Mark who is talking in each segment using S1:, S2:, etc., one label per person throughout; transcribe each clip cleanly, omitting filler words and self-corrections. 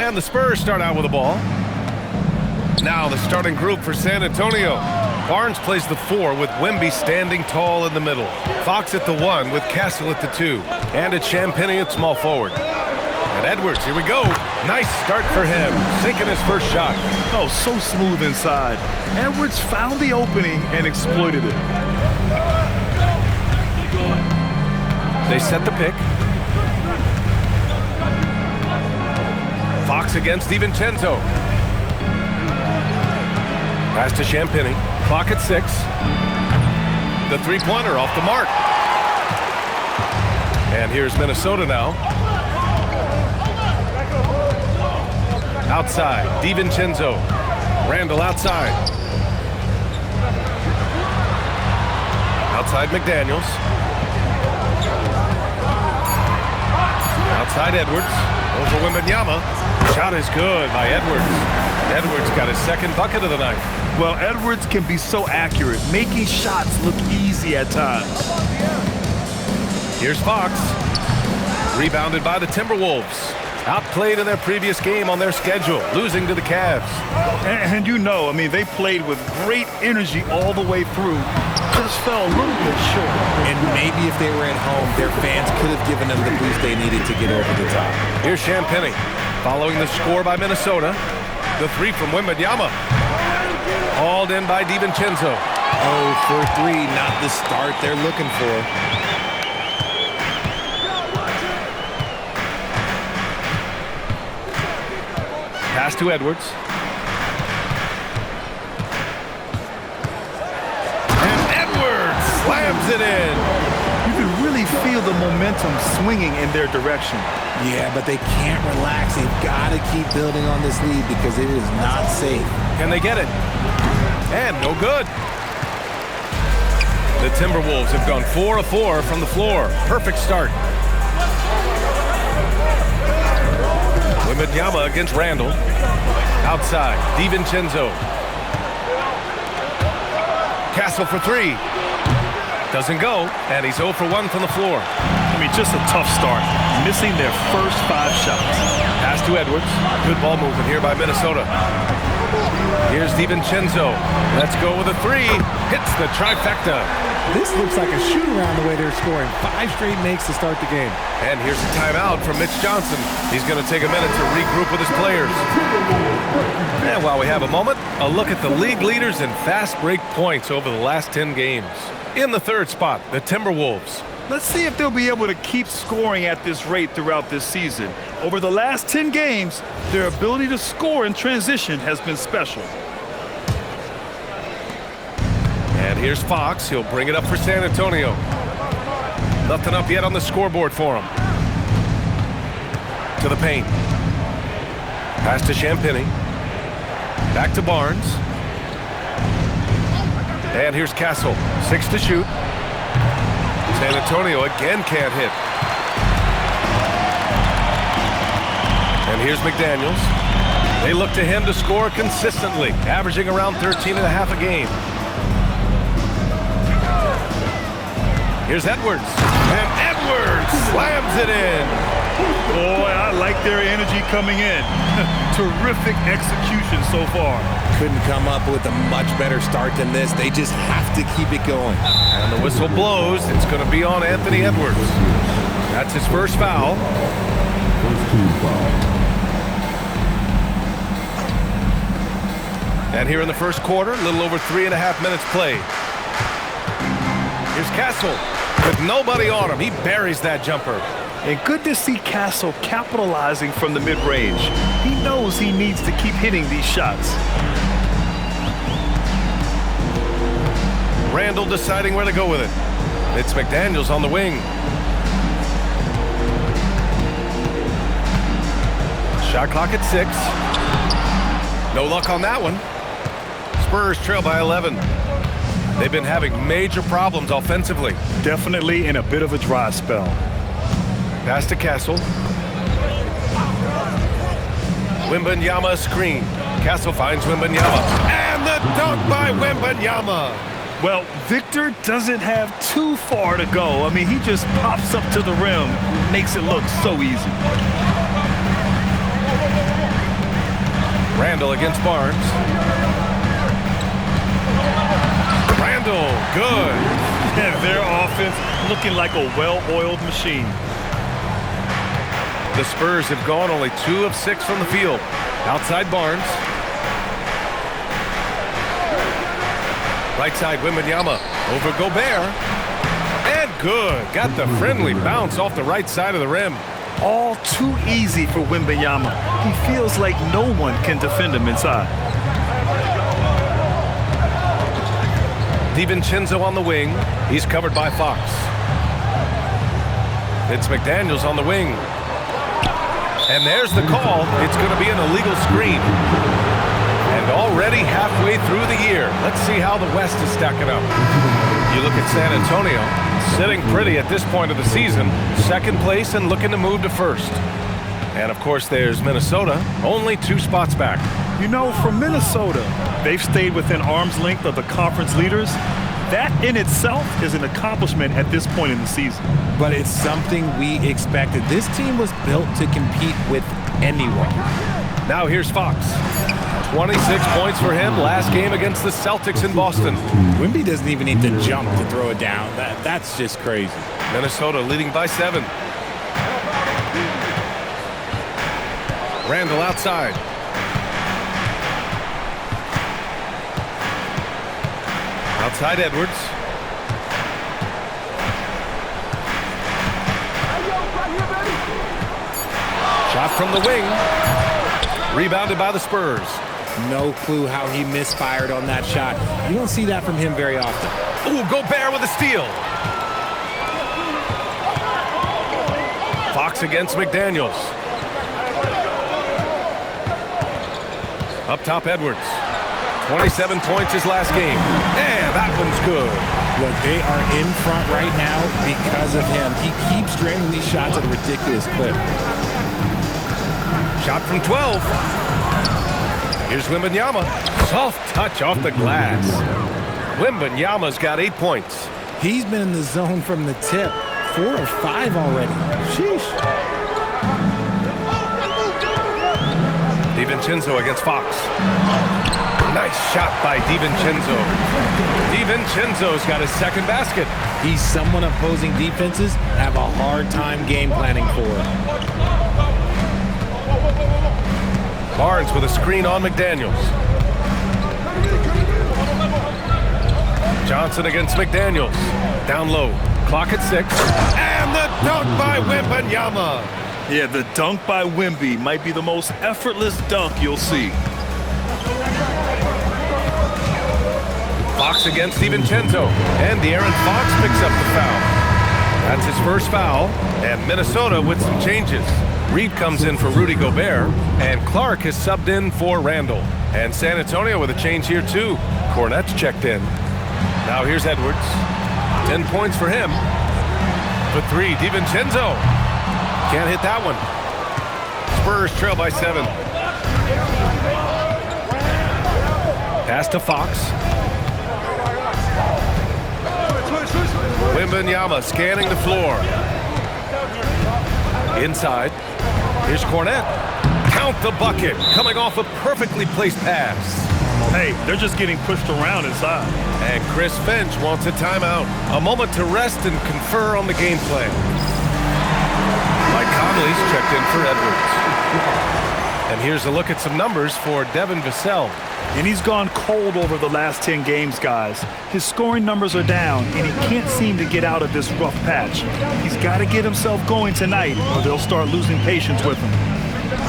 S1: And the Spurs start out with the ball. Now the starting group for San Antonio. Barnes plays the 4 with Wemby standing tall in the middle. Fox at the 1 with Castle at the 2. And it's Champagnie at small forward. And Edwards, here we go. Nice start for him, sinking his first shot.
S2: Oh, so smooth inside. Edwards found the opening and exploited it.
S1: They set the pick. Fox against DiVincenzo. Pass to Champagnie. Clock at 6. The three-pointer off the mark. And here's Minnesota now. Outside, DiVincenzo. Randall outside. Outside McDaniels. Outside Edwards. Over Wembanyama. Shot is good by Edwards. Edwards got his second bucket of the night.
S2: Well, Edwards can be so accurate, making shots look easy at times.
S1: Here's Fox. Rebounded by the Timberwolves. Outplayed in their previous game on their schedule, losing to the Cavs.
S2: And you know, I mean, they played with great energy all the way through. Just fell a little bit short.
S3: And maybe if they were at home, their fans could have given them the boost they needed to get over the top.
S1: Here's Champagnie. Following the score by Minnesota. The 3 from Wembanyama. Hauled in by DiVincenzo.
S3: Oh, for 3, not the start they're looking for.
S1: Pass to Edwards. And Edwards slams it in.
S2: You can really feel the momentum swinging in their direction.
S3: Yeah, but they can't relax. They've got to keep building on this lead because it is not safe.
S1: Can they get it? And no good. The Timberwolves have gone 4 of 4 from the floor. Perfect start. Wembanyama against Randall. Outside, DiVincenzo. Castle for 3. Doesn't go, and he's 0 for 1 from the floor.
S2: I mean, just a tough start, missing their first 5 shots.
S1: Pass to Edwards. Good ball movement here by Minnesota. Here's DiVincenzo. Let's go with a 3. Hits the trifecta.
S3: This looks like a shoot-around the way they're scoring. 5 straight makes to start the game.
S1: And here's a timeout from Mitch Johnson. He's going to take a minute to regroup with his players. And while we have a moment, a look at the league leaders in fast break points over the last 10 games. In the 3rd spot, the Timberwolves.
S2: Let's see if they'll be able to keep scoring at this rate throughout this season. Over the last 10 games, their ability to score in transition has been special.
S1: And here's Fox. He'll bring it up for San Antonio. Nothing up yet on the scoreboard for him. To the paint. Pass to Champagnie. Back to Barnes. And here's Castle. 6 to shoot. San Antonio again can't hit. And here's McDaniels. They look to him to score consistently, averaging around 13.5 a game. Here's Edwards. And Edwards slams it in.
S2: Boy, I like their energy coming in. Terrific execution so far.
S3: Couldn't come up with a much better start than this. They just have to keep it going.
S1: And the whistle blows. It's going to be on Anthony Edwards. That's his first foul. And here in the first quarter, a little over 3.5 minutes played. Here's Castle. With nobody on him, he buries that jumper.
S2: And good to see Castle capitalizing from the mid-range. He knows he needs to keep hitting these shots.
S1: Randall deciding where to go with it. It's McDaniels on the wing. Shot clock at 6. No luck on that one. Spurs trail by 11. They've been having major problems offensively.
S2: Definitely in a bit of a dry spell.
S1: Pass to Castle. Wembanyama screen. Castle finds Wembanyama. And the dunk by Wembanyama.
S2: Well, Victor doesn't have too far to go. I mean, he just pops up to the rim, makes it look so easy.
S1: Randall against Barnes. Randall, good.
S2: And their offense looking like a well-oiled machine.
S1: The Spurs have gone only 2 of 6 from the field. Outside Barnes. Right side Wembanyama over Gobert. And good. Got the friendly bounce off the right side of the rim.
S2: All too easy for Wembanyama. He feels like no one can defend him inside.
S1: DiVincenzo on the wing. He's covered by Fox. It's McDaniels on the wing. And there's the call. It's going to be an illegal screen. And already halfway through the year. Let's see how the West is stacking up. You look at San Antonio, sitting pretty at this point of the season. Second place and looking to move to first. And of course there's Minnesota, only 2 spots back.
S2: You know, for Minnesota, they've stayed within arm's length of the conference leaders. That in itself is an accomplishment at this point in the season.
S3: But it's something we expected. This team was built to compete with anyone.
S1: Now here's Fox. 26 points for him last game against the Celtics in Boston.
S3: Wemby doesn't even need to jump to throw it down. That's just crazy.
S1: Minnesota leading by 7. Randall outside. Outside Edwards. Shot from the wing. Rebounded by the Spurs.
S3: No clue how he misfired on that shot. You don't see that from him very often.
S1: Ooh, Gobert with a steal. Fox against McDaniels. Up top, Edwards. 27 points his last game. And that one's good.
S3: Look, they are in front right now because of him. He keeps draining these shots at a ridiculous clip.
S1: Shot from 12. Here's Wembanyama. Soft touch off the glass. Wembanyama's got 8 points.
S3: He's been in the zone from the tip. 4 or 5 already. Sheesh.
S1: DiVincenzo against Fox. Nice shot by DiVincenzo. DiVincenzo's got his second basket.
S3: He's someone opposing defenses have a hard time game planning for.
S1: Barnes with a screen on McDaniels. Johnson against McDaniels. Down low. Clock at 6. And the dunk by Wembanyama.
S2: Yeah, the dunk by Wemby might be the most effortless dunk you'll see.
S1: Fox against DiVincenzo. And De'Aaron Fox picks up the foul. That's his first foul. And Minnesota with some changes. Reed comes in for Rudy Gobert. And Clark has subbed in for Randall. And San Antonio with a change here too. Cornette's checked in. Now here's Edwards. 10 points for him. For 3, DiVincenzo. Can't hit that one. Spurs trail by 7. Pass to Fox. Wembanyama scanning the floor. Inside. Here's Cornette. Count the bucket. Coming off a perfectly placed pass.
S2: Hey, they're just getting pushed around inside.
S1: And Chris Finch wants a timeout. A moment to rest and confer on the game plan. Mike Conley's checked in for Edwards. And here's a look at some numbers for Devin Vassell.
S2: And he's gone cold over the last 10 games, guys. His scoring numbers are down, and he can't seem to get out of this rough patch. He's got to get himself going tonight, or they'll start losing patience with him.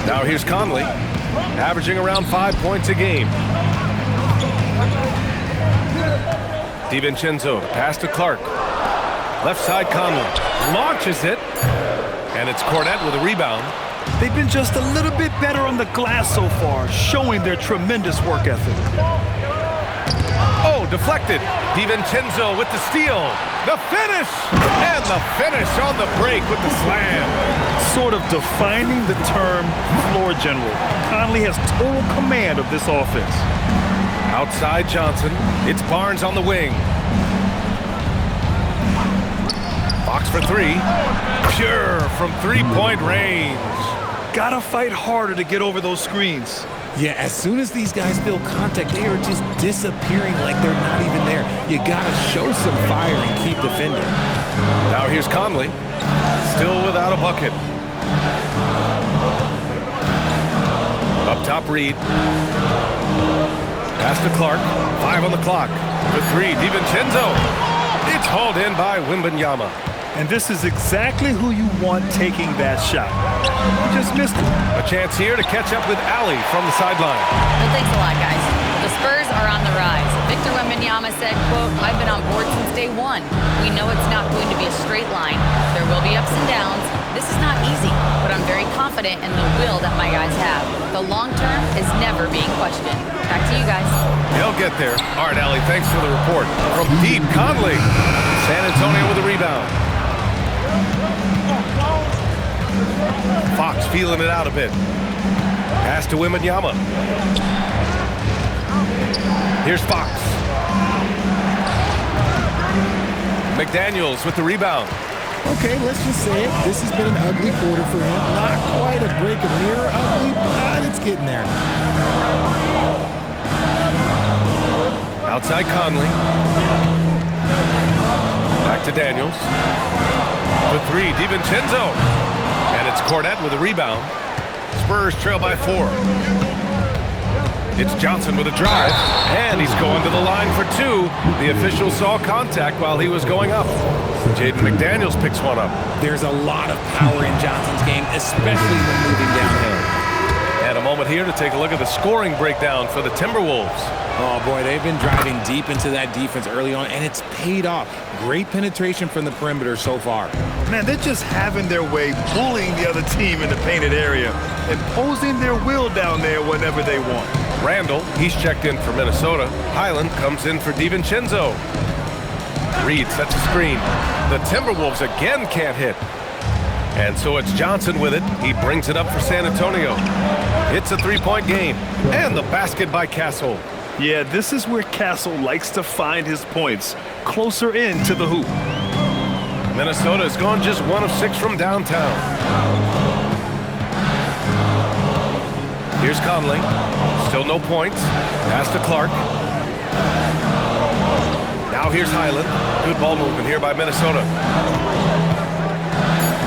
S1: Now here's Conley, averaging around 5 points a game. DiVincenzo, pass to Clark. Left side Conley, launches it, and it's Cornette with a rebound.
S2: They've been just a little bit better on the glass so far, showing their tremendous work ethic.
S1: Oh, deflected. DiVincenzo with the steal. The finish! And the finish on the break with the slam.
S2: Sort of defining the term floor general. Conley has total command of this offense.
S1: Outside Johnson. It's Barnes on the wing. Fox for 3. Pure from 3-point range.
S2: Gotta fight harder to get over those screens.
S3: Yeah, as soon as these guys feel contact, they are just disappearing like they're not even there. You gotta show some fire and keep defending.
S1: Now here's Conley, still without a bucket. Up top, Reed. Pass to Clark, 5 on the clock. The 3, DiVincenzo. It's hauled in by Wembanyama.
S2: And this is exactly who you want taking that shot. You just missed it.
S1: A chance here to catch up with Ali from the sideline.
S4: Well, thanks a lot, guys. The Spurs are on the rise. Victor Wembanyama said, quote, "I've been on board since day one. We know it's not going to be a straight line. There will be ups and downs. This is not easy, but I'm very confident in the will that my guys have. The long term is never being questioned." Back to you guys.
S1: They'll get there. All right, Ali, thanks for the report. From deep, Conley. San Antonio with a rebound. Fox feeling it out a bit. Pass to Wembanyama. Here's Fox. McDaniels with the rebound.
S3: Okay, let's just say it. This has been an ugly quarter for him. Not quite a break of mirror ugly, but it's getting there.
S1: Outside Conley. Back to Daniels. The 3, DiVincenzo. And it's Cornette with a rebound. Spurs trail by 4. It's Johnson with a drive, and he's going to the line for 2. The official saw contact while he was going up. Jaden McDaniels picks one up.
S3: There's a lot of power in Johnson's game, especially when moving downhill.
S1: And a moment here to take a look at the scoring breakdown for the Timberwolves.
S3: Oh, boy, they've been driving deep into that defense early on, and it's paid off. Great penetration from the perimeter so far.
S2: Man, they're just having their way, bullying the other team in the painted area, imposing their will down there whenever they want.
S1: Randall, he's checked in for Minnesota. Highland comes in for DiVincenzo. Reed sets a screen. The Timberwolves again can't hit. And so it's Johnson with it. He brings it up for San Antonio. It's a 3-point game. And the basket by Castle.
S2: Yeah, this is where Castle likes to find his points, closer in to the hoop.
S1: Minnesota has gone just 1 of 6 from downtown. Here's Conley. Still no points. Pass to Clark. Now here's Highland. Good ball movement here by Minnesota.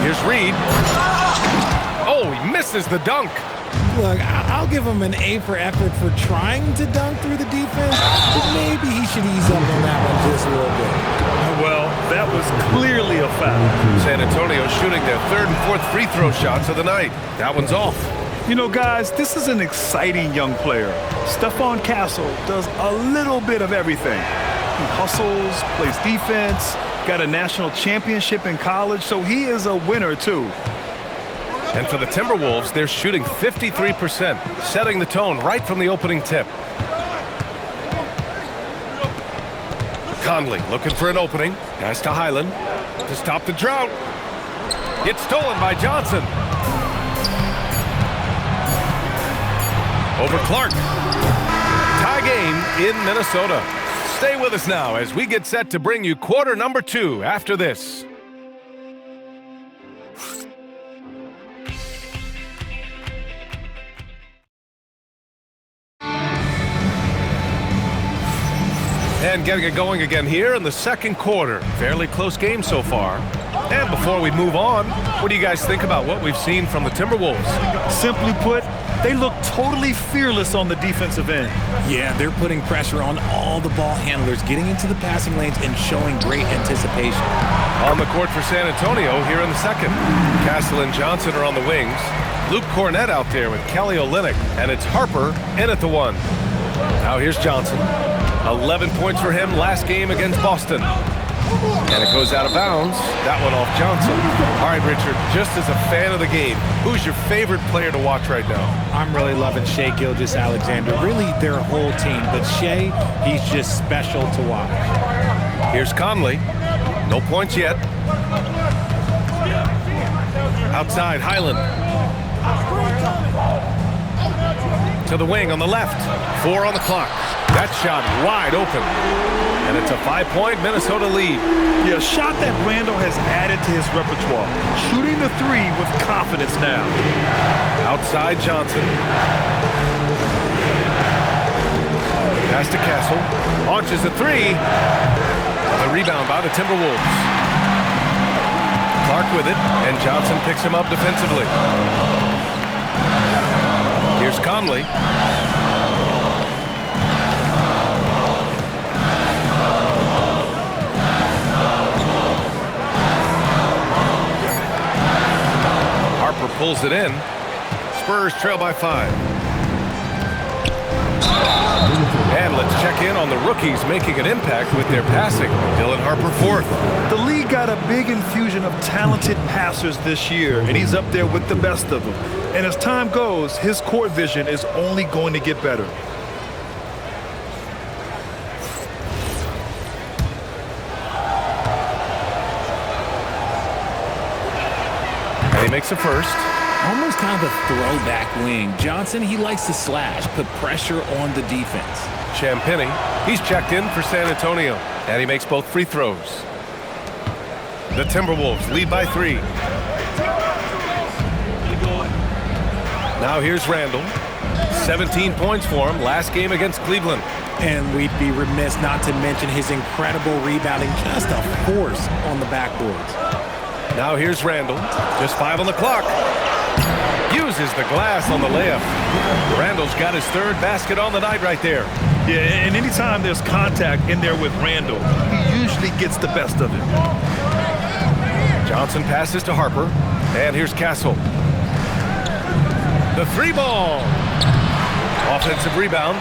S1: Here's Reed. Oh, he misses the dunk.
S3: Look, I'll give him an A for effort for trying to dunk through the defense, but maybe he should ease up on that one just a little bit.
S2: Well, that was clearly a foul.
S1: San Antonio shooting their 3rd and 4th free throw shots of the night. That one's off.
S2: You know, guys, this is an exciting young player. Stephon Castle does a little bit of everything. He hustles, plays defense, got a national championship in college, so he is a winner, too.
S1: And for the Timberwolves, they're shooting 53%, setting the tone right from the opening tip. Conley looking for an opening. Pass to Highland to stop the drought. It's stolen by Johnson. Over Clark. Tie game in Minnesota. Stay with us now as we get set to bring you quarter number 2 after this. And getting it going again here in the second quarter. Fairly close game so far. And before we move on, what do you guys think about what we've seen from the Timberwolves?
S2: Simply put, they look totally fearless on the defensive end.
S3: Yeah, they're putting pressure on all the ball handlers, getting into the passing lanes and showing great anticipation.
S1: On the court for San Antonio here in the second. Castle and Johnson are on the wings. Luke Cornette out there with Kelly Olynyk, and it's Harper in at the 1. Now here's Johnson. 11 points for him last game against Boston. And it goes out of bounds. That one off Johnson. All right, Richard, just as a fan of the game, who's your favorite player to watch right now?
S3: I'm really loving Shai Gilgeous-Alexander. Really, their whole team. But Shai, he's just special to watch.
S1: Here's Conley. No points yet. Outside, Highland. To the wing on the left. 4 on the clock. That shot wide open. And it's a 5-point Minnesota lead.
S2: Yeah, a shot that Randall has added to his repertoire. Shooting the 3 with confidence now.
S1: Outside Johnson. Pass to Castle. Launches a three. The rebound by the Timberwolves. Clark with it, and Johnson picks him up defensively. Here's Conley. Harper pulls it in. Spurs trail by 5. And let's check in on the rookies making an impact with their passing. Dylan Harper fourth.
S2: The league got a big infusion of talented passers this year, and he's up there with the best of them. And as time goes, his court vision is only going to get better.
S1: And he makes a first.
S3: Almost kind of a throwback wing. Johnson, he likes to slash, put pressure on the defense.
S1: Champagny, he's checked in for San Antonio, and he makes both free throws. The Timberwolves lead by 3. Now here's Randall. 17 points for him last game against Cleveland.
S3: And we'd be remiss not to mention his incredible rebounding, just a force on the backboards.
S1: Now here's Randall. Just 5 on the clock. Uses the glass on the layup. Randall's got his 3rd basket on the night right there.
S2: Yeah, and anytime there's contact in there with Randall, he usually gets the best of it.
S1: Johnson passes to Harper. And here's Castle. The 3 ball. Offensive rebound.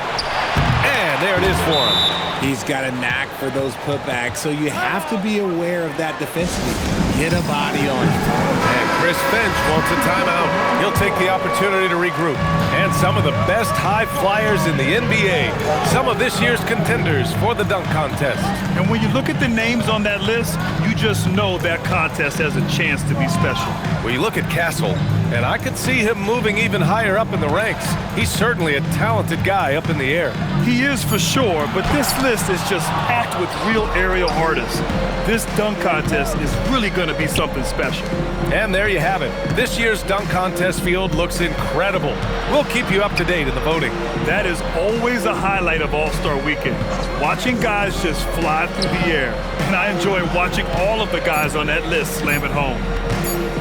S1: And there it is for him.
S3: He's got a knack for those putbacks, so you have to be aware of that defensively. Get a body on him.
S1: And Chris Finch wants a timeout. He'll take the opportunity to regroup. And some of the best high flyers in the NBA. Some of this year's contenders for the dunk contest.
S2: And when you look at the names on that list, you just know that contest has a chance to be special.
S1: Well, you look at Castle, and I could see him moving even higher up in the ranks. He's certainly a talented guy up in the air.
S2: He is for sure, but this list is just packed with real aerial artists. This dunk contest is really going to be something special.
S1: And there you have it. This year's dunk contest field looks incredible. We'll keep you up to date in the voting.
S2: That is always a highlight of All-Star Weekend. Watching guys just fly through the air. And I enjoy watching all of the guys on that list slam it home.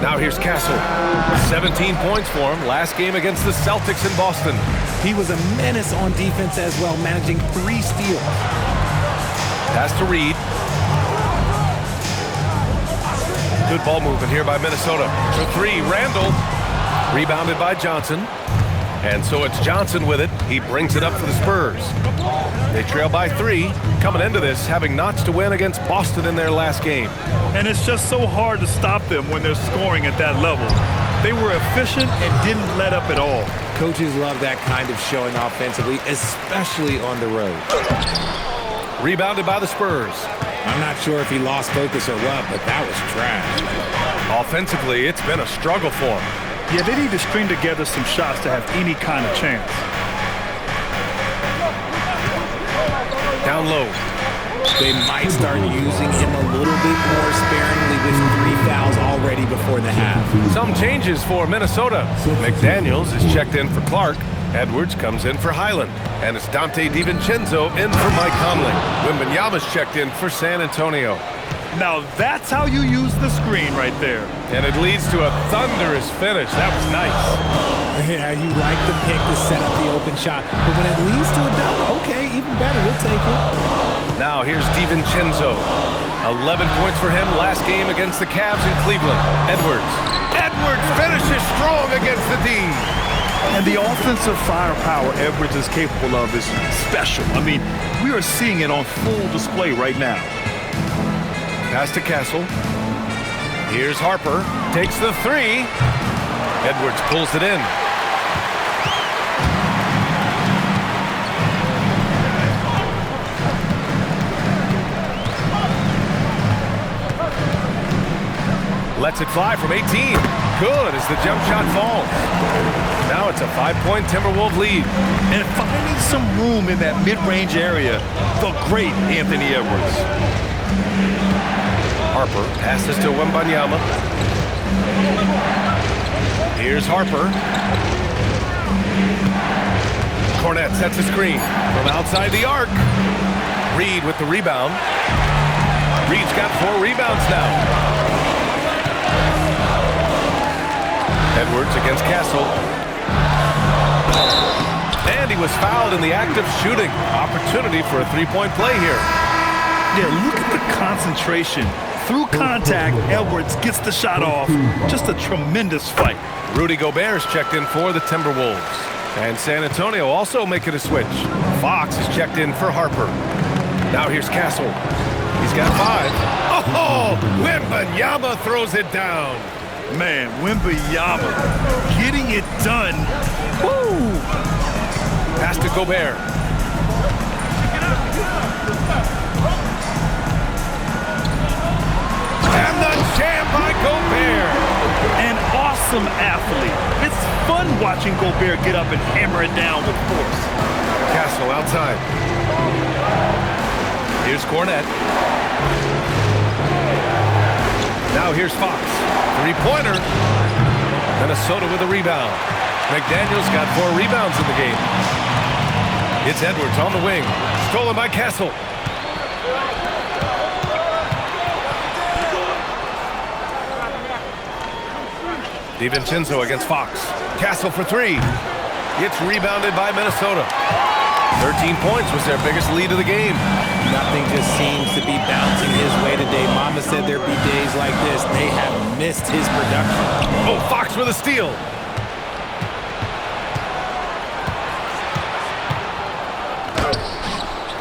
S1: Now here's Castle. 17 points for him last game against the Celtics in Boston.
S3: He was a menace on defense as well, managing 3 steals.
S1: Pass to Reed. Good ball movement here by Minnesota. For 3, Randall. Rebounded by Johnson. And so it's Johnson with it. He brings it up for the Spurs. They trail by 3, coming into this having knots to win against Boston in their last game.
S2: And it's just so hard to stop them when they're scoring at that level. They were efficient and didn't let up at all.
S3: Coaches love that kind of showing offensively, especially on the road.
S1: Rebounded by the Spurs.
S3: I'm not sure if he lost focus or what, but that was trash.
S1: Offensively, it's been a struggle for him.
S2: Yeah, they need to string together some shots to have any kind of chance.
S1: Down low.
S3: They might start using him a little bit more sparingly with 3 fouls already before the half.
S1: Some changes for Minnesota. McDaniels is checked in for Clark. Edwards comes in for Highland. And it's Dante DiVincenzo in for Mike Conley. Wembanyama's checked in for San Antonio.
S2: Now that's how you use the screen right there.
S1: And it leads to a thunderous finish. That was nice.
S3: Yeah, you like the pick to set up the open shot. But when it leads to a double, okay, even better, we'll take it.
S1: Now here's DiVincenzo. 11 points for him last game against the Cavs in Cleveland. Edwards finishes strong against the D.
S2: And the offensive firepower Edwards is capable of is special. I mean, we are seeing it on full display right now.
S1: Pass to Castle. Here's Harper. Takes the 3. Edwards pulls it in. Lets it fly from 18. Good as the jump shot falls. Now it's a 5-point Timberwolves lead.
S2: And finding some room in that mid-range area, the great Anthony Edwards.
S1: Harper passes to Wembanyama. Here's Harper. Cornette sets a screen from outside the arc. Reed with the rebound. Reed's got 4 rebounds now. Edwards against Castle. And he was fouled in the act of shooting. Opportunity for a three-point play here.
S2: Yeah, look at the concentration. Through contact, Edwards gets the shot off. Just a tremendous fight.
S1: Rudy Gobert's checked in for the Timberwolves. And San Antonio also making a switch. Fox is checked in for Harper. Now here's Castle. He's got 5. Oh, Wembanyama throws it down.
S2: Man, Wembanyama getting it done. Woo!
S1: Pass to Gobert. And the jam by Gobert.
S2: An awesome athlete. It's fun watching Gobert get up and hammer it down with force.
S1: Castle outside. Here's Cornette. Now here's Fox. Three-pointer. Minnesota with a rebound. McDaniel's got 4 rebounds in the game. It's Edwards on the wing. Stolen by Castle. DiVincenzo against Fox. Castle for 3. It's rebounded by Minnesota. 13 points was their biggest lead of the game.
S3: Nothing just seems to be bouncing his way today. Mama said there'd be days like this. They have missed his production.
S1: Oh, Fox with a steal.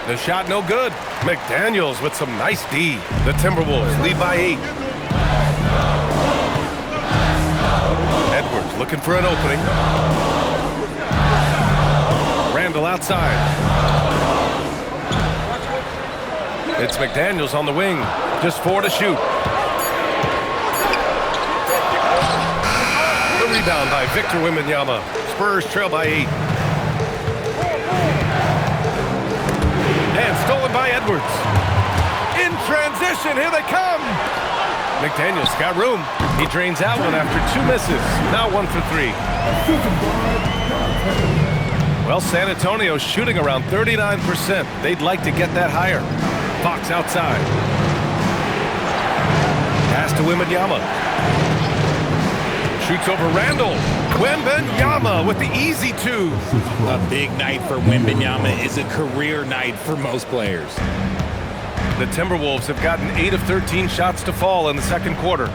S1: The shot no good. McDaniels with some nice D. The Timberwolves lead by 8. Edwards looking for an opening. Randall outside. It's McDaniels on the wing. Just 4 to shoot. The rebound by Victor Wembanyama. Spurs trail by 8. And stolen by Edwards. In transition, here they come. McDaniels got room. He drains out one after 2 misses. Now 1 for 3. Well, San Antonio's shooting around 39%. They'd like to get that higher. Fox outside. Pass to Wembanyama. Shoots over Randall. Wembanyama with the easy 2.
S3: A big night for Wembanyama is a career night for most players.
S1: The Timberwolves have gotten 8 of 13 shots to fall in the second quarter.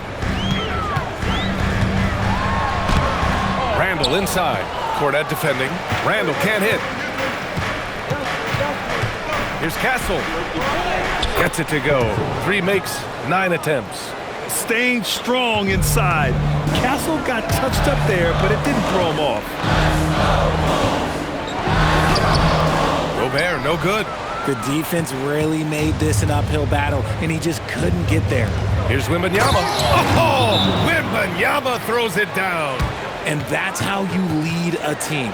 S1: Randall inside. Cornette defending. Randall can't hit. Here's Castle. Gets it to go. 3 makes, 9 attempts.
S2: Staying strong inside. Castle got touched up there, but it didn't throw him off.
S1: Gobert, no good.
S3: The defense really made this an uphill battle, and he just couldn't get there.
S1: Here's Wembanyama. Oh, Wembanyama throws it down.
S3: And that's how you lead a team,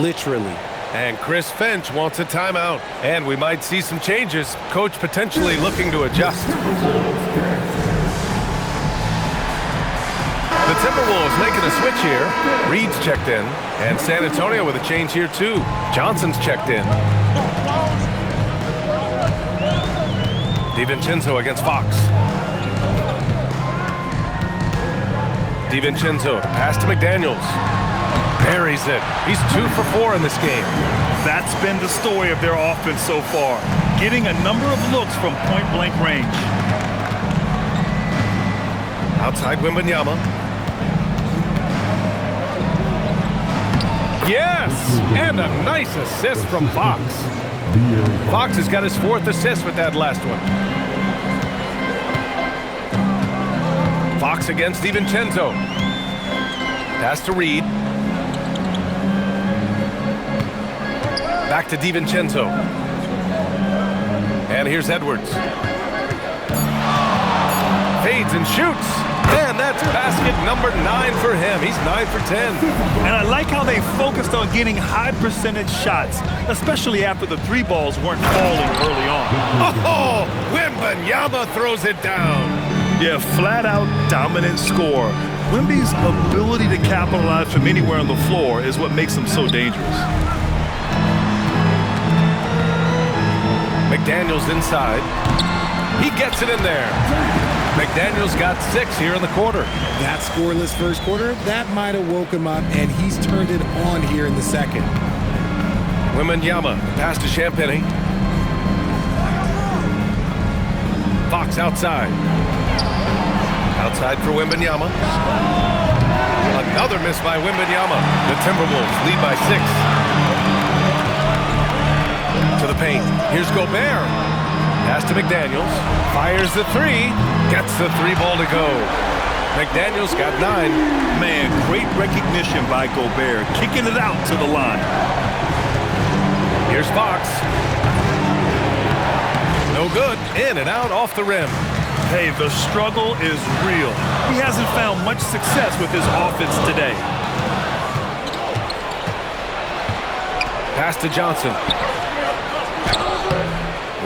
S3: literally.
S1: And Chris Finch wants a timeout. And we might see some changes. Coach potentially looking to adjust. The Timberwolves making a switch here. Reed's checked in. And San Antonio with a change here too. Johnson's checked in. DiVincenzo against Fox. DiVincenzo, pass to McDaniels. Buries it. He's 2 for 4 in this game.
S2: That's been the story of their offense so far. Getting a number of looks from point-blank range.
S1: Outside Wembanyama. Yes! And a nice assist from Fox. Fox has got his 4th assist with that last one. Fox against DiVincenzo. Pass to Reed. Back to DiVincenzo. And here's Edwards. Fades and shoots. And that's basket number 9 for him. He's 9 for 10.
S2: And I like how they focused on getting high percentage shots, especially after the 3 balls weren't falling early on.
S1: Oh, Wembanyama throws it down.
S2: Yeah, flat-out dominant score. Wemby's ability to capitalize from anywhere on the floor is what makes him so dangerous.
S1: McDaniels inside. He gets it in there. McDaniels got 6 here in the quarter.
S3: That scoreless first quarter, that might have woke him up, and he's turned it on here in the second.
S1: Wembanyama pass to Champagny. Fox outside. Outside for Wembanyama. Another miss by Wembanyama. The Timberwolves lead by 6. To the paint. Here's Gobert. Pass to McDaniels. Fires the 3. Gets the 3 ball to go. McDaniels got 9.
S2: Man, great recognition by Gobert, kicking it out to the line.
S1: Here's Fox. No good. In and out off the rim.
S2: Hey, the struggle is real. He hasn't found much success with his offense today.
S1: Pass to Johnson.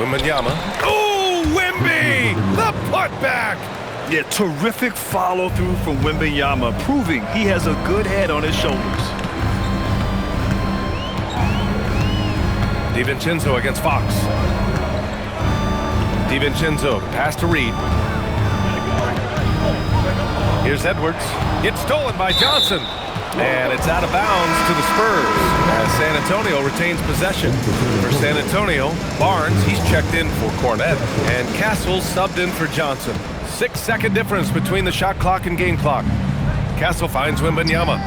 S1: Wembanyama. Oh, Wemby! The putback!
S2: Yeah, terrific follow-through from Wembanyama, proving he has a good head on his shoulders.
S1: DiVincenzo against Fox. DiVincenzo, pass to Reed. Here's Edwards. It's stolen by Johnson. And it's out of bounds to the Spurs as San Antonio retains possession. For San Antonio, Barnes, he's checked in for Cornette. And Castle subbed in for Johnson. 6-second difference between the shot clock and game clock. Castle finds Wembanyama.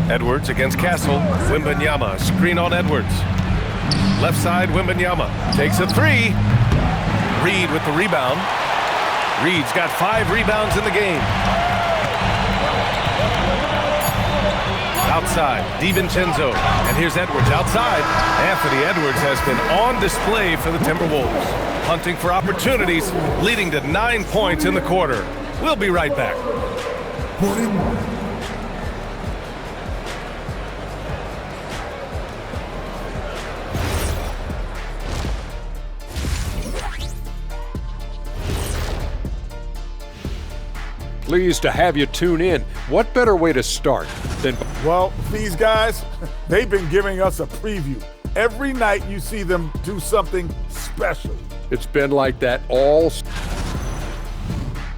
S1: Edwards against Castle. Wembanyama, screen on Edwards. Left side, Wembanyama takes a 3. Reed with the rebound. Reed's got 5 rebounds in the game. Outside, DiVincenzo. And here's Edwards outside. Anthony Edwards has been on display for the Timberwolves, hunting for opportunities, leading to 9 points in the quarter. We'll be right back.
S5: Pleased to have you tune in. What better way to start than...
S6: Well, these guys, they've been giving us a preview. Every night you see them do something special.
S5: It's been like that all...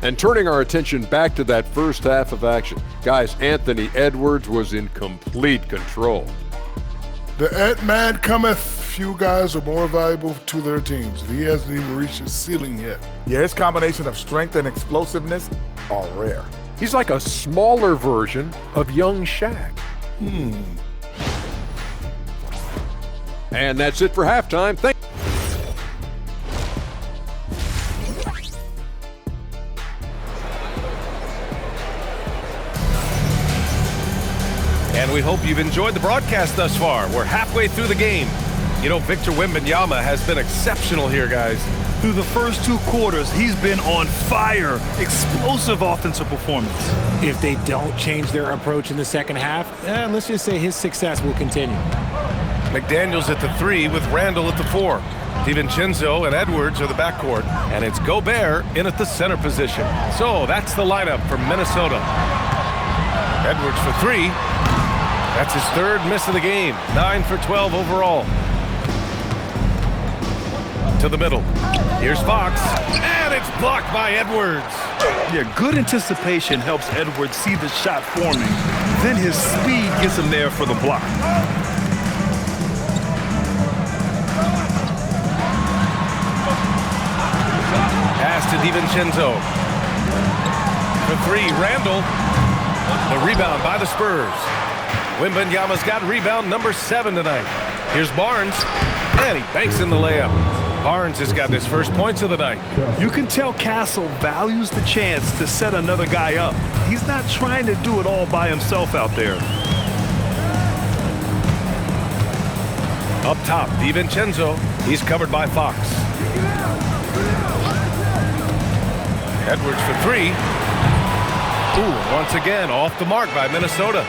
S5: And turning our attention back to that first half of action, guys, Anthony Edwards was in complete control.
S7: The Ant-Man cometh. Few guys are more valuable to their teams. He hasn't even reached his ceiling yet.
S6: Yeah, his combination of strength and explosiveness are rare.
S5: He's like a smaller version of young Shaq. And that's it for halftime.
S1: And we hope you've enjoyed the broadcast thus far. We're halfway through the game. You know, Victor Wembanyama has been exceptional here, guys.
S2: Through the first 2 quarters, he's been on fire. Explosive offensive performance.
S3: If they don't change their approach in the second half, let's just say his success will continue.
S1: McDaniels at the 3 with Randall at the 4. DiVincenzo and Edwards are the backcourt. And it's Gobert in at the center position. So that's the lineup for Minnesota. Edwards for 3. That's his 3rd miss of the game. 9 for 12 overall. To the middle. Here's Fox. And it's blocked by Edwards.
S2: Yeah, good anticipation helps Edwards see the shot forming. Then his speed gets him there for the block.
S1: Pass to DiVincenzo. For 3, Randall. The rebound by the Spurs. Wembanyama's got rebound number 7 tonight. Here's Barnes. And he banks in the layup. Barnes has got his first points of the night.
S2: You can tell Castle values the chance to set another guy up. He's not trying to do it all by himself out there.
S1: Up top, DiVincenzo. He's covered by Fox. Edwards for 3. Ooh, once again, off the mark by Minnesota.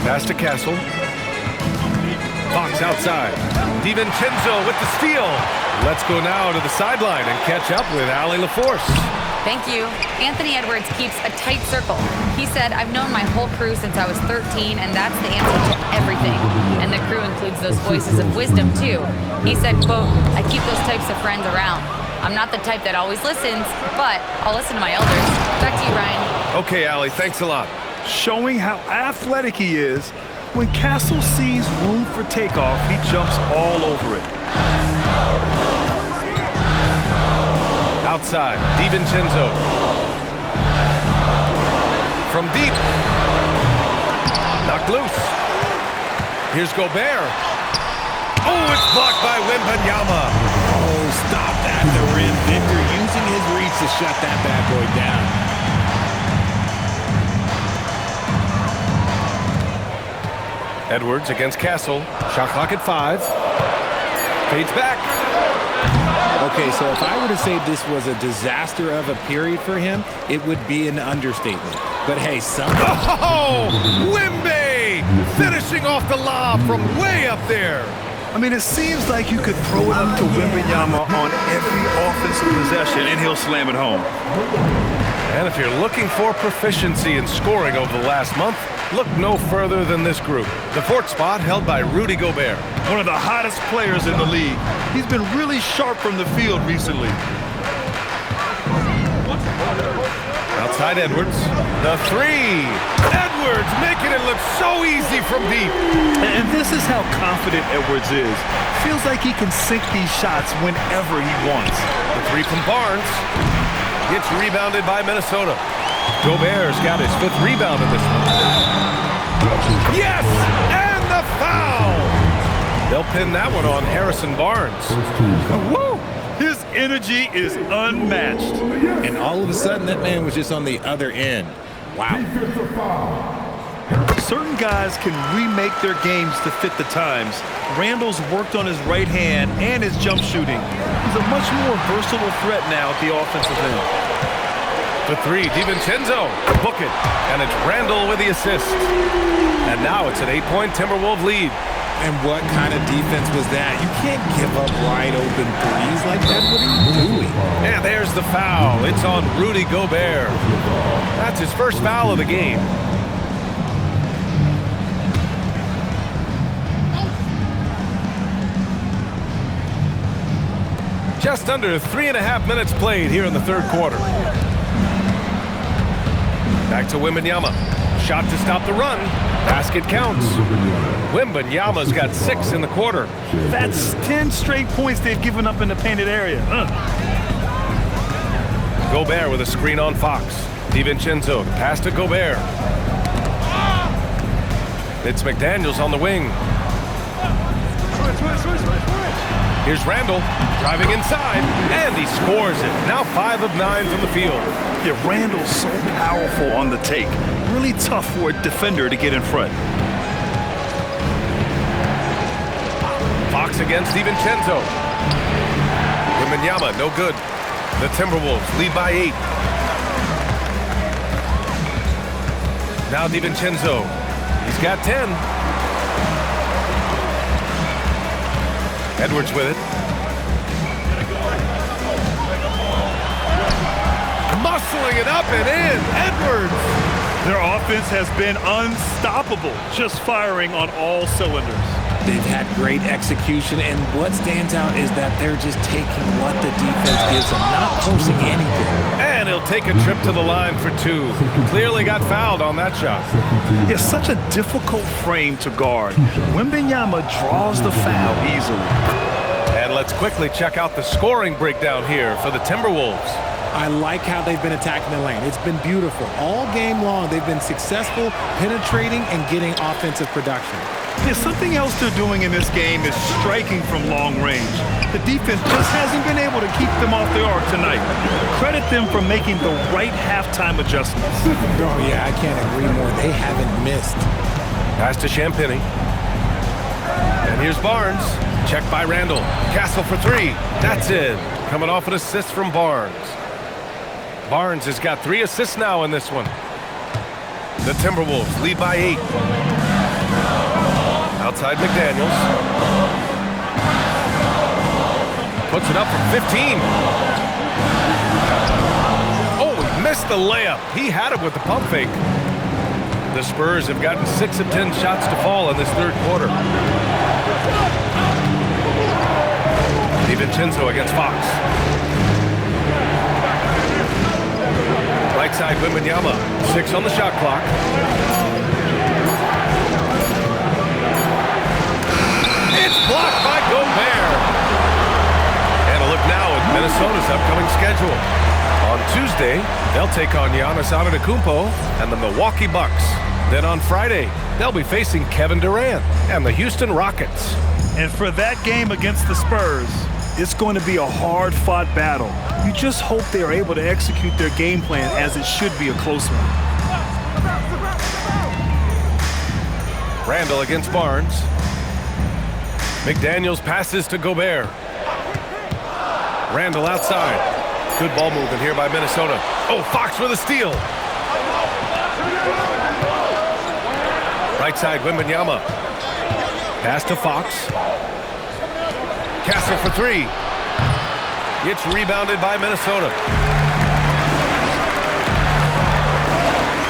S1: Pass to Castle. Fox outside. DiVincenzo with the steal. Let's go now to the sideline and catch up with Allie LaForce.
S4: Thank you. Anthony Edwards keeps a tight circle. He said, I've known my whole crew since I was 13, and that's the answer to everything. And the crew includes those voices of wisdom, too. He said, quote, I keep those types of friends around. I'm not the type that always listens, but I'll listen to my elders. Back to you, Ryan.
S1: Okay, Allie, thanks a lot.
S2: Showing how athletic he is, when Castle sees room for takeoff, he jumps all over it.
S1: Outside, DiVincenzo. From deep. Knocked loose. Here's Gobert. Oh, it's blocked by Wembanyama.
S3: Oh, stop that, the rim. Victor using his reach to shut that bad boy down.
S1: Edwards against Castle. Shot clock at 5. Fades back.
S3: Okay, so if I were to say this was a disaster of a period for him, it would be an understatement. But hey,
S1: Oh, Wemby finishing off the lob from way up there.
S2: I mean, it seems like you could throw it up to Wembanyama on every offensive possession, and he'll slam it home.
S1: And if you're looking for proficiency in scoring over the last month, look no further than this group. The 4th spot held by Rudy Gobert.
S2: One of the hottest players in the league. He's been really sharp from the field recently.
S1: Outside Edwards. The 3. Edwards making it look so easy from deep.
S2: And this is how confident Edwards is. Feels like he can sink these shots whenever he wants.
S1: The 3 from Barnes. Gets rebounded by Minnesota. Gobert's got his 5th rebound in this one. Yes! And the foul! They'll pin that one on Harrison Barnes.
S2: Woo! His energy is unmatched.
S3: And all of a sudden, that man was just on the other end. Wow.
S2: Certain guys can remake their games to fit the times. Randall's worked on his right hand and his jump shooting. He's a much more versatile threat now at the offensive end.
S1: The 3, DiVincenzo. Book it. And it's Randall with the assist. And now it's an 8-point Timberwolves lead.
S3: And what kind of defense was that? You can't give up wide open threes like that. What are you doing?
S1: And there's the foul. It's on Rudy Gobert. That's his first foul of the game. Just under 3.5 minutes played here in the 3rd quarter. Back to Wembanyama. Shot to stop the run. Basket counts. Wembanyama's got 6 in the quarter.
S2: That's 10 straight points they've given up in the painted area.
S1: Gobert with a screen on Fox. DiVincenzo, pass to Gobert. It's McDaniels on the wing. Here's Randall, driving inside, and he scores it. Now 5 of 9 from the field.
S2: Yeah, Randall's so powerful on the take. Really tough for a defender to get in front.
S1: Fox against DiVincenzo. Wembanyama, no good. The Timberwolves lead by 8. Now DiVincenzo. He's got 10. Edwards with it. Muscling it up and in. Edwards.
S2: Their offense has been unstoppable, just firing on all cylinders.
S3: They've had great execution, and what stands out is that they're just taking what the defense gives them, not forcing anything.
S1: And he'll take a trip to the line for 2. Clearly got fouled on that shot.
S2: It's such a difficult frame to guard. Wembanyama draws the foul easily.
S1: And let's quickly check out the scoring breakdown here for the Timberwolves.
S3: I like how they've been attacking the lane. It's been beautiful. All game long, they've been successful penetrating and getting offensive production.
S2: There's something else they're doing in this game is striking from long range. The defense just hasn't been able to keep them off the arc tonight. Credit them for making the right halftime adjustments.
S3: Oh, yeah, I can't agree more. They haven't missed.
S1: Pass to Champagny. And here's Barnes. Checked by Randall. Castle for 3. That's it. Coming off an assist from Barnes. Barnes has got 3 assists now in this one. The Timberwolves lead by 8. Outside McDaniels. Puts it up from 15. the layup. He had it with the pump fake. The Spurs have gotten 6 of 10 shots to fall in this third quarter. DiVincenzo against Fox. Right side, Wembanyama. 6 on the shot clock. It's blocked by Gobert. And a look now at Minnesota's upcoming schedule. On Tuesday, they'll take on Giannis Antetokounmpo and the Milwaukee Bucks. Then on Friday, they'll be facing Kevin Durant and the Houston Rockets.
S2: And for that game against the Spurs, it's going to be a hard-fought battle. You just hope they are able to execute their game plan, as it should be a close one.
S1: Randall against Barnes. McDaniels passes to Gobert. Randall outside. Good ball movement here by Minnesota. Oh, Fox with a steal. Right side, Wembanyama. Pass to Fox. Castle for 3. It's rebounded by Minnesota.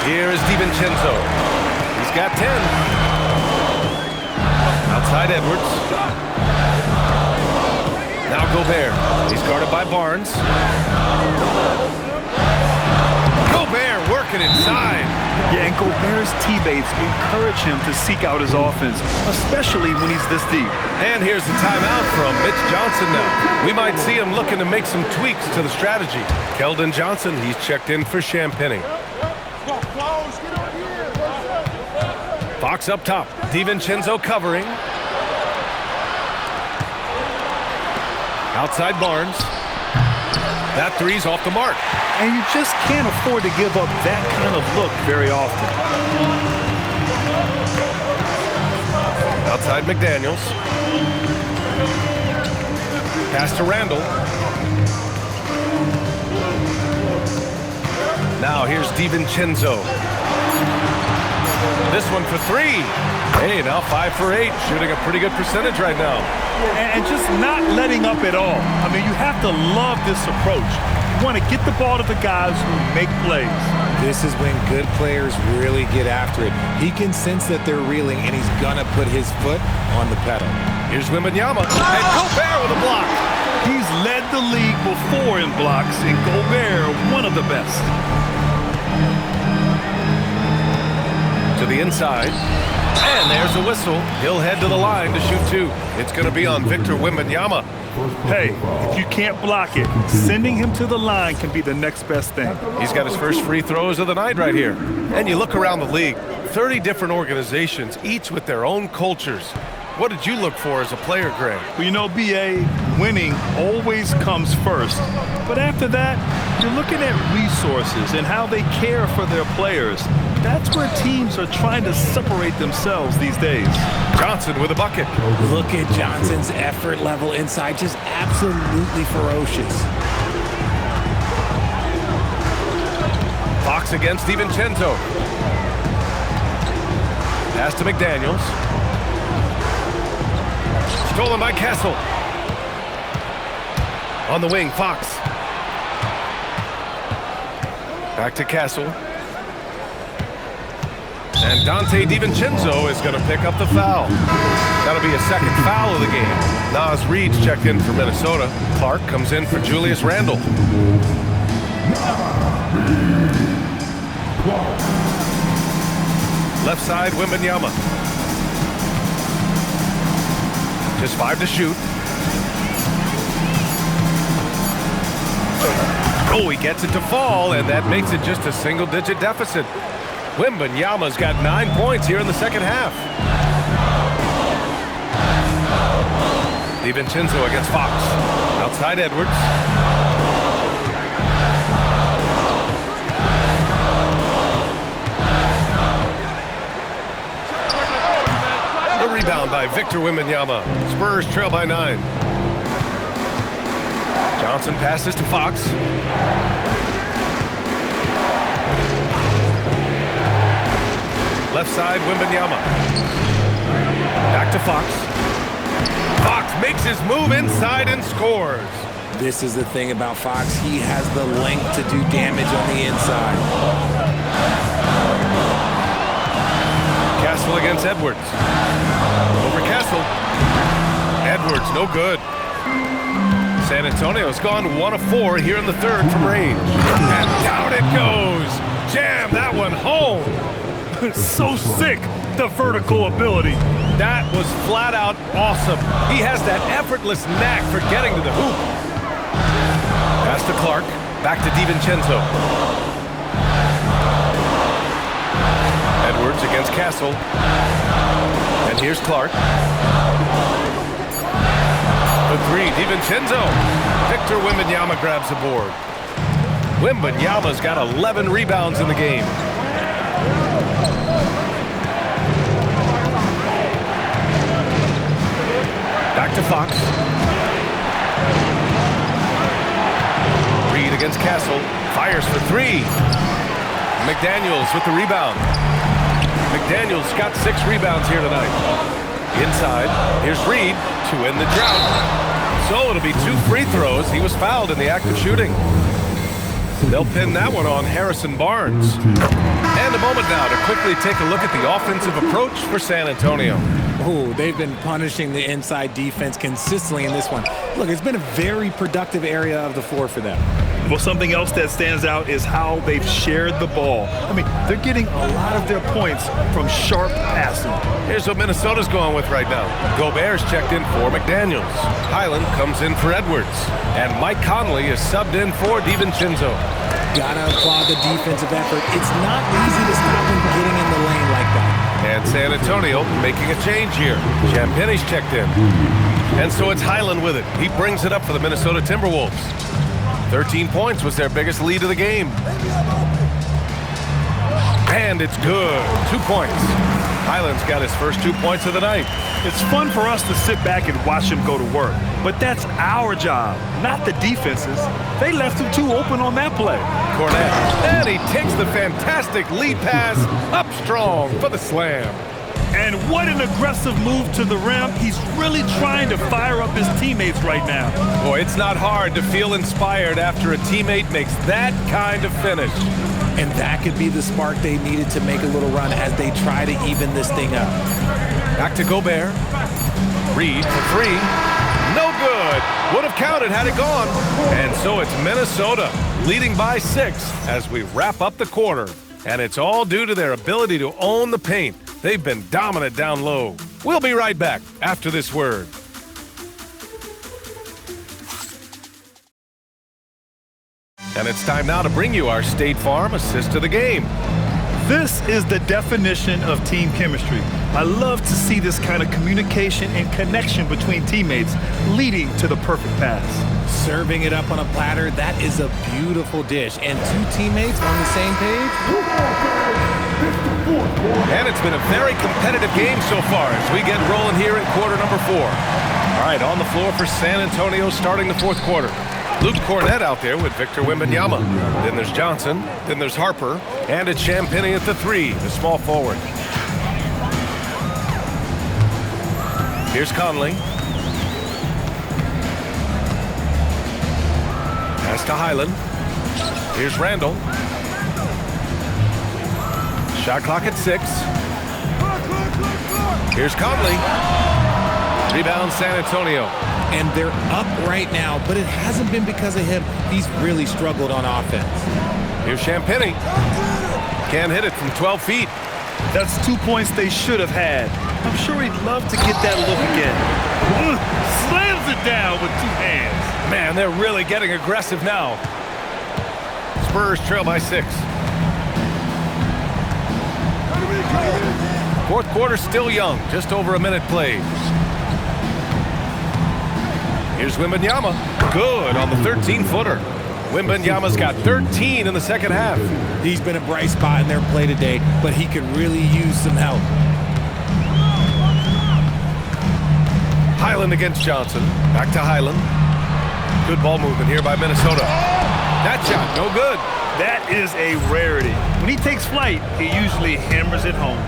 S1: Here is DiVincenzo. He's got 10. Outside Edwards. Now Gobert. He's guarded by Barnes. Gobert working inside.
S2: Yeah, and Gobert's teammates encourage him to seek out his offense, especially when he's this deep.
S1: And here's the timeout from Mitch Johnson now. We might see him looking to make some tweaks to the strategy. Keldon Johnson, he's checked in for Champagny. Fox up top. DiVincenzo covering. Outside Barnes. That three's off the mark.
S2: And you just can't afford to give up that kind of look very often.
S1: Outside McDaniels. Pass to Randall. Now here's DiVincenzo. This one for 3. Hey, now 5 for 8. Shooting a pretty good percentage right now.
S2: And just not letting up at all. I mean, you have to love this approach. You want to get the ball to the guys who make plays.
S3: This is when good players really get after it. He can sense that they're reeling, and he's going to put his foot on the pedal.
S1: Here's Wembanyama. And Gobert with a block.
S2: He's led the league before in blocks, and Gobert, one of the best.
S1: To the inside. And there's a whistle. He'll head to the line to shoot 2. It's going to be on Victor Wembanyama.
S2: Hey, if you can't block it, sending him to the line can be the next best thing.
S1: He's got his first free throws of the night right here. And you look around the league, 30 different organizations, each with their own cultures. What did you look for as a player, Greg?
S2: Well, you know, B.A., winning always comes first. But after that, you're looking at resources and how they care for their players. That's where teams are trying to separate themselves these days.
S1: Johnson with a bucket.
S3: Look at Johnson's effort level inside, just absolutely ferocious.
S1: Fox against DiVincenzo. Pass to McDaniels. Stolen by Castle. On the wing, Fox. Back to Castle. And Dante DiVincenzo is going to pick up the foul. That'll be a second foul of the game. Nas Reed's checked in for Minnesota. Clark comes in for Julius Randle. Left side, Wembanyama. Just 5 to shoot. Oh, he gets it to fall, and that makes it just a single-digit deficit. Wembanyama's got 9 points here in the second half. DiVincenzo against Fox. Outside Edwards. The rebound by Victor Wembanyama. Spurs trail by 9. Johnson passes to Fox. Left side, Wembanyama. Back to Fox. Fox makes his move inside and scores.
S3: This is the thing about Fox. He has the length to do damage on the inside.
S1: Castle against Edwards. Over Castle. Edwards, no good. San Antonio's gone 1 of 4 here in the third from range. And down it goes. Jam that one home.
S2: So sick, the vertical ability.
S1: That was flat out awesome. He has that effortless knack for getting to the hoop. Pass to Clark. Back to DiVincenzo. Edwards against Castle. And here's Clark. The three, DiVincenzo. Victor Wembanyama grabs the board. Wembanyama's got 11 rebounds in the game. Back to Fox. Reed against Castle. Fires for 3. McDaniels with the rebound. McDaniels got 6 rebounds here tonight. Inside, here's Reed to end the drought. So it'll be 2 free throws. He was fouled in the act of shooting. They'll pin that one on Harrison Barnes. And a moment now to quickly take a look at the offensive approach for San Antonio.
S3: Oh, they've been punishing the inside defense consistently in this one. Look, it's been a very productive area of the floor for them.
S2: Well, something else that stands out is how they've shared the ball. I mean, they're getting a lot of their points from sharp passing.
S1: Here's what Minnesota's going with right now. Gobert's checked in for McDaniels. Highland comes in for Edwards. And Mike Conley is subbed in for DiVincenzo.
S3: Gotta applaud the defensive effort. It's not easy to stop him getting in the lane like that.
S1: And San Antonio making a change here. Champagne's checked in. And so it's Highland with it. He brings it up for the Minnesota Timberwolves. 13 points was their biggest lead of the game. And it's good. 2 points. Highland's got his first 2 points of the night.
S2: It's fun for us to sit back and watch him go to work. But that's our job, not the defense's. They left him too open on that play.
S1: Cornette. And he takes the fantastic lead pass up strong for the slam.
S2: And what an aggressive move to the rim. He's really trying to fire up his teammates right now.
S1: Boy, it's not hard to feel inspired after a teammate makes that kind of finish.
S3: And that could be the spark they needed to make a little run as they try to even this thing up.
S1: Back to Gobert. Reed for 3. No good. Would have counted had it gone. And so it's Minnesota leading by 6 as we wrap up the quarter. And it's all due to their ability to own the paint. They've been dominant down low. We'll be right back after this word. And it's time now to bring you our State Farm assist of the game.
S2: This is the definition of team chemistry. I love to see this kind of communication and connection between teammates leading to the perfect pass.
S3: Serving it up on a platter, that is a beautiful dish. And 2 teammates on the same page.
S1: And it's been a very competitive game so far as we get rolling here in quarter number 4. All right, on the floor for San Antonio starting the 4th quarter. Luke Cornette out there with Victor Wembanyama. Then there's Johnson. Then there's Harper. And it's Champagnie at the 3, the small forward. Here's Conley. Pass to Highland. Here's Randall. Shot clock at 6. Here's Conley. Rebound San Antonio.
S3: And they're up right now, but it hasn't been because of him. He's really struggled on offense.
S1: Here's Champagnie. Can't hit it from 12 feet.
S2: That's 2 points they should have had. I'm sure he'd love to get that look again. Slams it down with 2 hands.
S1: Man, they're really getting aggressive now. Spurs trail by 6. 4th quarter still young, just over a minute played. Here's Wembanyama. Good on the 13-footer. Wembanyama's got 13 in the second half.
S3: He's been a bright spot in their play today, but he could really use some help.
S1: Highland against Johnson. Back to Highland. Good ball movement here by Minnesota. That shot, no good.
S2: That is a rarity. When he takes flight, he usually hammers it home.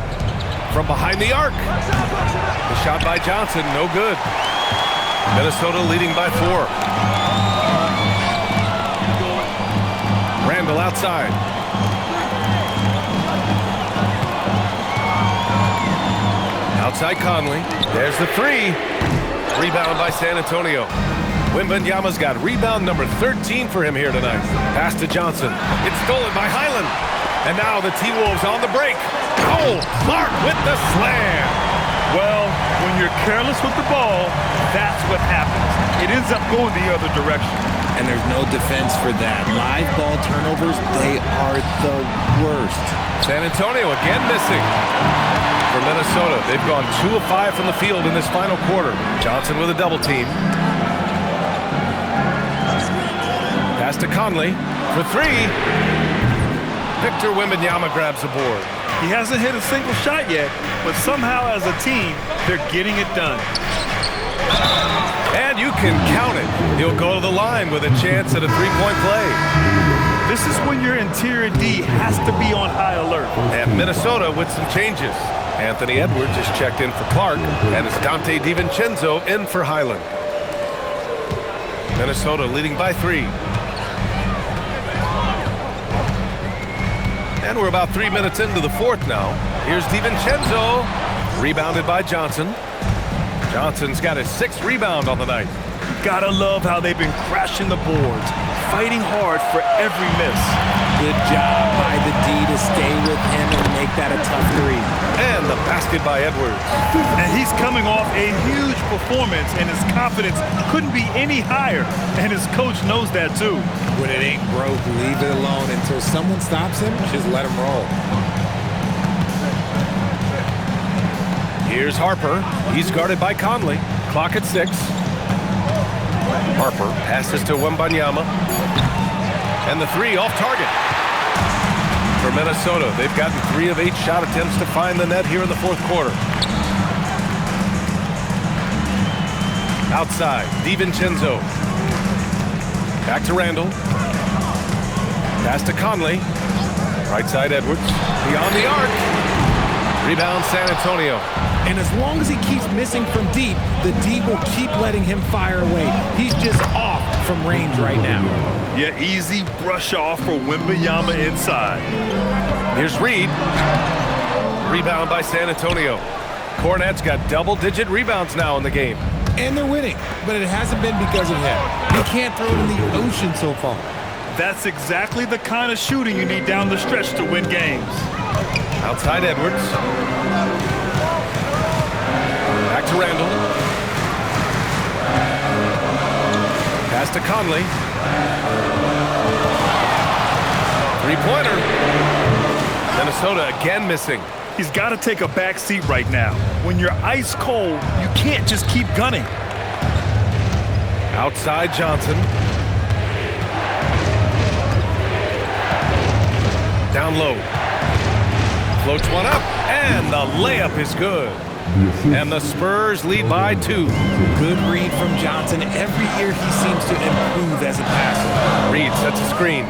S1: From behind the arc. The shot by Johnson, no good. Minnesota leading by 4. outside. Outside Conley. There's the three. Rebound by San Antonio. Wembanyama's got rebound number 13 for him here tonight. Pass to Johnson. It's stolen by Highland. And now the T-Wolves on the break. Oh, Clark with the slam.
S2: Well, when you're careless with the ball, that's what happens. It ends up going the other direction.
S3: And there's no defense for that. Live ball turnovers, they are the worst.
S1: San Antonio again missing. For Minnesota, they've gone 2 of 5 from the field in this final quarter. Johnson with a double team. Pass to Conley for three. Victor Wembanyama grabs the board.
S2: He hasn't hit a single shot yet, but somehow as a team, they're getting it done.
S1: And you can count it. He'll go to the line with a chance at a three-point play.
S2: This is when your interior D has to be on high alert.
S1: And Minnesota with some changes. Anthony Edwards is checked in for Clark, and it's Dante DiVincenzo in for Highland. Minnesota leading by 3. And we're about 3 minutes into the fourth now. Here's DiVincenzo, rebounded by Johnson. Johnson's got his 6th rebound on the night.
S2: Gotta love how they've been crashing the boards, fighting hard for every miss.
S3: Good job by the D to stay with him and make that a tough three.
S1: And the basket by Edwards.
S2: And he's coming off a huge performance, and his confidence couldn't be any higher. And his coach knows that too.
S3: When it ain't broke, leave it alone until someone stops him. Just let him roll.
S1: Here's Harper. He's guarded by Conley. Clock at 6. Harper passes to Wembanyama. And the three off target. For Minnesota, they've gotten 3 of 8 shot attempts to find the net here in the fourth quarter. Outside, DiVincenzo. Back to Randall. Pass to Conley. Right side, Edwards. Beyond the arc. Rebound, San Antonio.
S3: And as long as he keeps missing from deep, the D will keep letting him fire away. He's just off from range right now.
S2: Yeah, easy brush off for Wembanyama inside.
S1: Here's Reed. Rebound by San Antonio. Cornette's got double-digit rebounds now in the game.
S3: And they're winning, but it hasn't been because of him. He can't throw it in the ocean so far.
S2: That's exactly the kind of shooting you need down the stretch to win games.
S1: Outside Edwards. Back to Randall. Pass to Conley. Three-pointer. Minnesota again missing.
S2: He's got to take a back seat right now. When you're ice cold, you can't just keep gunning.
S1: Outside Johnson. Down low. Floats one up, and the layup is good. And the Spurs lead by 2.
S3: Good read from Johnson. Every year he seems to improve as a passer.
S1: Reed sets a screen.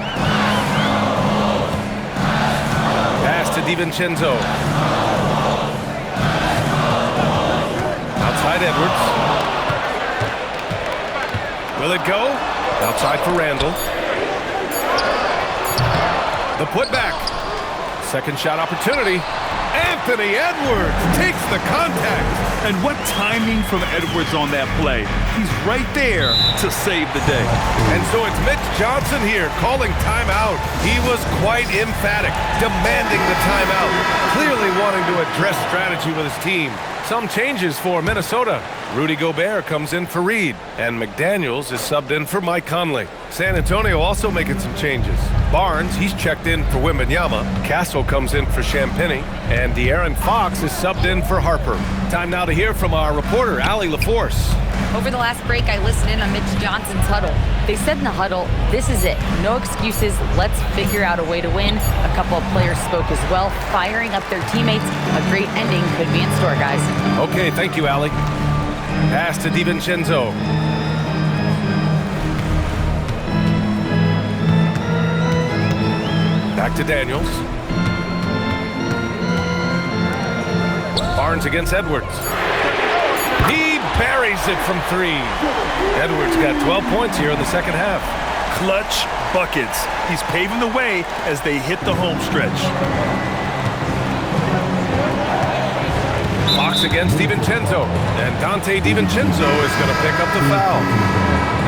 S1: Pass to DiVincenzo. Outside Edwards. Will it go? Outside for Randall. The putback. Second shot opportunity. Anthony Edwards takes the contact.
S2: And what timing from Edwards on that play. He's right there to save the day.
S1: And so it's Mitch Johnson here calling timeout. He was quite emphatic, demanding the timeout, clearly wanting to address strategy with his team. Some changes for Minnesota. Rudy Gobert comes in for Reed, and McDaniels is subbed in for Mike Conley. San Antonio also making some changes. Barnes, he's checked in for Wembanyama. Castle comes in for Champagny, and De'Aaron Fox is subbed in for Harper. Time now to hear from our reporter, Allie LaForce.
S4: Over the last break, I listened in on Mitch Johnson's huddle. They said in the huddle, this is it. No excuses. Let's figure out a way to win. A couple of players spoke as well, firing up their teammates. A great ending could be in store, guys.
S1: Okay, thank you, Allie. Pass to DiVincenzo. Back to Daniels. Barnes against Edwards. He buries it from 3. Edwards got 12 points here in the second half.
S2: Clutch buckets. He's paving the way as they hit the home stretch.
S1: Fox against DiVincenzo, and Dante DiVincenzo is going to pick up the foul.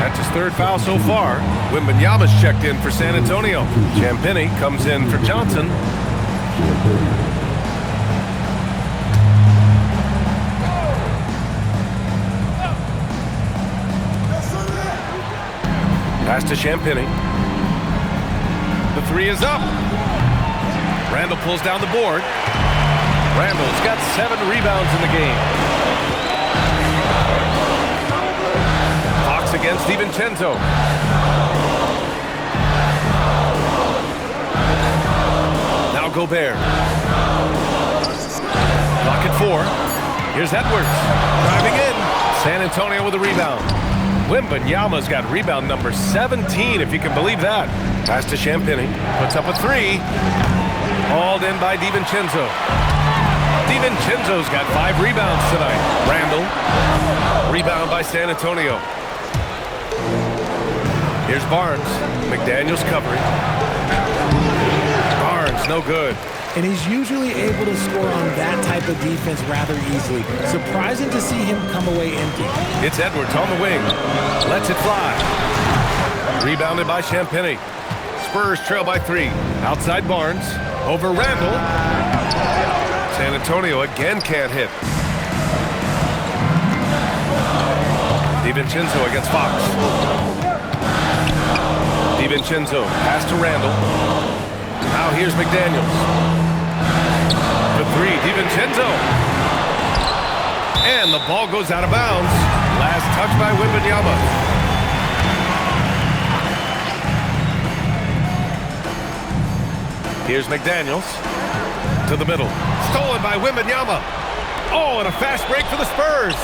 S1: That's his third foul so far. Wembanyama's checked in for San Antonio. Champagnie comes in for Johnson. Pass to Champagnie. The three is up. Randall pulls down the board. Randall's got 7 rebounds in the game. Fox against DiVincenzo. Now Gobert. Clock at 4. Here's Edwards. Driving in. San Antonio with a rebound. Wembanyama's got rebound number 17, if you can believe that. Pass to Champagnie. Puts up a 3. Hauled in by DiVincenzo. DiVincenzo's got 5 rebounds tonight. Randall. Rebound by San Antonio. Here's Barnes. McDaniels covering. Barnes, no good.
S3: And he's usually able to score on that type of defense rather easily. Surprising to see him come away empty.
S1: It's Edwards on the wing. Lets it fly. Rebounded by Champagnie. Spurs trail by 3. Outside Barnes. Over Randall. San Antonio again can't hit. DiVincenzo against Fox. DiVincenzo pass to Randall. Now here's McDaniels. The 3, DiVincenzo. And the ball goes out of bounds. Last touch by Wembanyama. Here's McDaniels. To the middle. Stolen by Wembanyama. Oh, and a fast break for the Spurs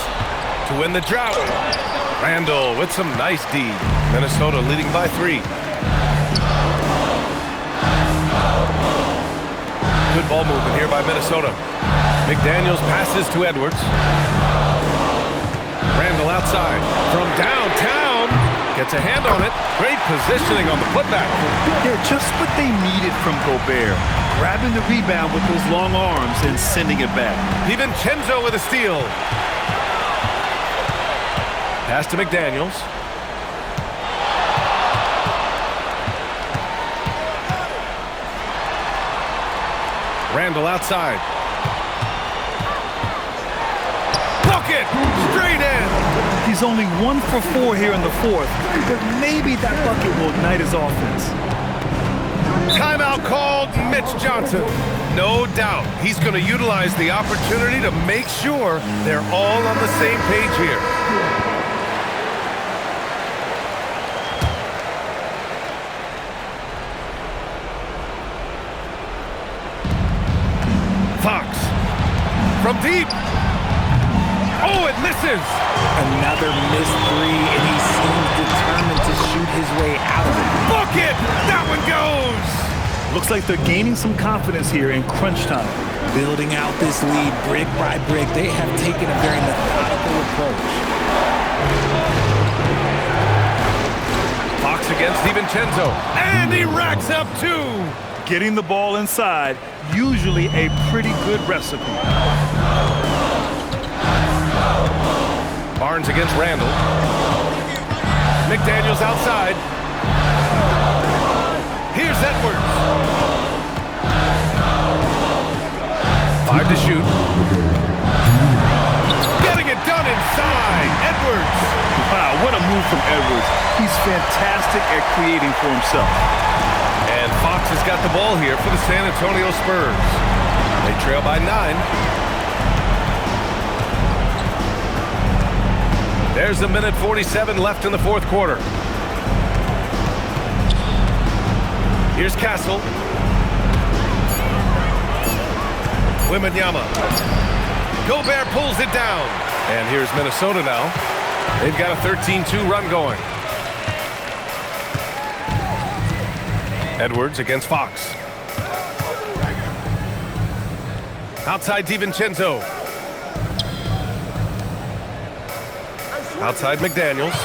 S1: to win the drought. Randall with some nice D. Minnesota leading by 3. Good ball movement here by Minnesota. McDaniels passes to Edwards. Randall outside from downtown. Gets a hand on it. Great positioning on the putback.
S2: Yeah, just what they needed from Gobert. Grabbing the rebound with those long arms and sending it back.
S1: DiVincenzo with a steal. Pass to McDaniels. Randall outside. Bucket! Straight in!
S2: He's only 1 for 4 here in the 4th, but maybe that bucket will ignite his offense.
S1: Timeout called, Mitch Johnson. No doubt he's going to utilize the opportunity to make sure they're all on the same page here. Fox from deep. Oh, it misses.
S3: Another missed 3, and he seems determined to shoot his way out of it.
S1: Bucket! That one goes!
S2: Looks like they're gaining some confidence here in crunch time.
S3: Building out this lead brick by brick, they have taken a very methodical approach.
S1: Fox against DiVincenzo, and he racks up 2.
S2: Getting the ball inside, usually a pretty good recipe.
S1: Barnes against Randall. McDaniels outside. Here's Edwards. 5 to shoot. Getting it done inside. Edwards.
S2: Wow, what a move from Edwards. He's fantastic at creating for himself.
S1: And Fox has got the ball here for the San Antonio Spurs. They trail by 9. There's a minute 47 left in the 4th quarter. Here's Castle. Wembanyama. Gobert pulls it down. And here's Minnesota now. They've got a 13-2 run going. Edwards against Fox. Outside DiVincenzo. Outside McDaniels.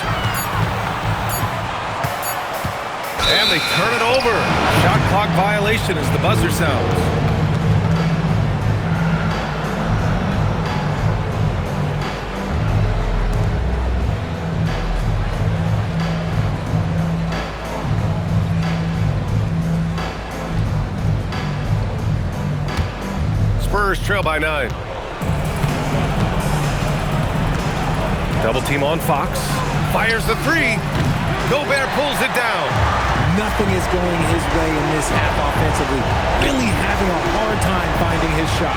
S1: And they turn it over. Shot clock violation as the buzzer sounds. Spurs trail by 9. Double team on Fox. Fires the 3. Gobert pulls it down.
S3: Nothing is going his way in this half offensively. Really having a hard time finding his shot.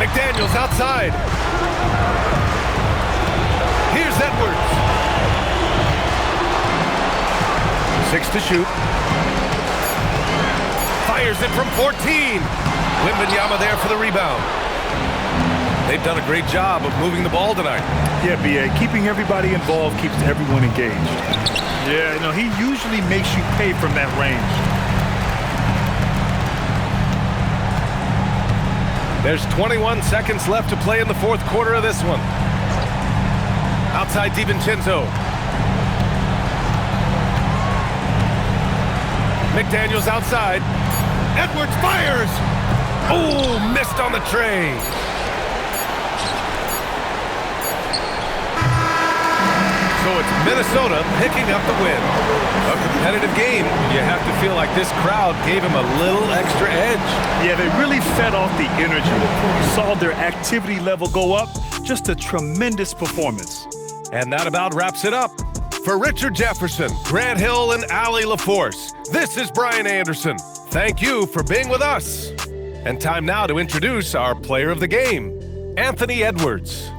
S1: McDaniels outside. Here's Edwards. 6 to shoot. Fires it from 14. Wembanyama there for the rebound. They've done a great job of moving the ball tonight.
S2: Yeah, B.A., keeping everybody involved keeps everyone engaged. Yeah, you know, he usually makes you pay from that range.
S1: There's 21 seconds left to play in the fourth quarter of this one. Outside DiVincenzo. McDaniels outside. Edwards fires. Oh, missed on the tray. So it's Minnesota picking up the win. A competitive game. You have to feel like this crowd gave him a little extra edge.
S2: Yeah, they really fed off the energy. You saw their activity level go up. Just a tremendous performance.
S1: And that about wraps it up. For Richard Jefferson, Grant Hill, and Allie LaForce, this is Brian Anderson. Thank you for being with us. And time now to introduce our player of the game, Anthony Edwards.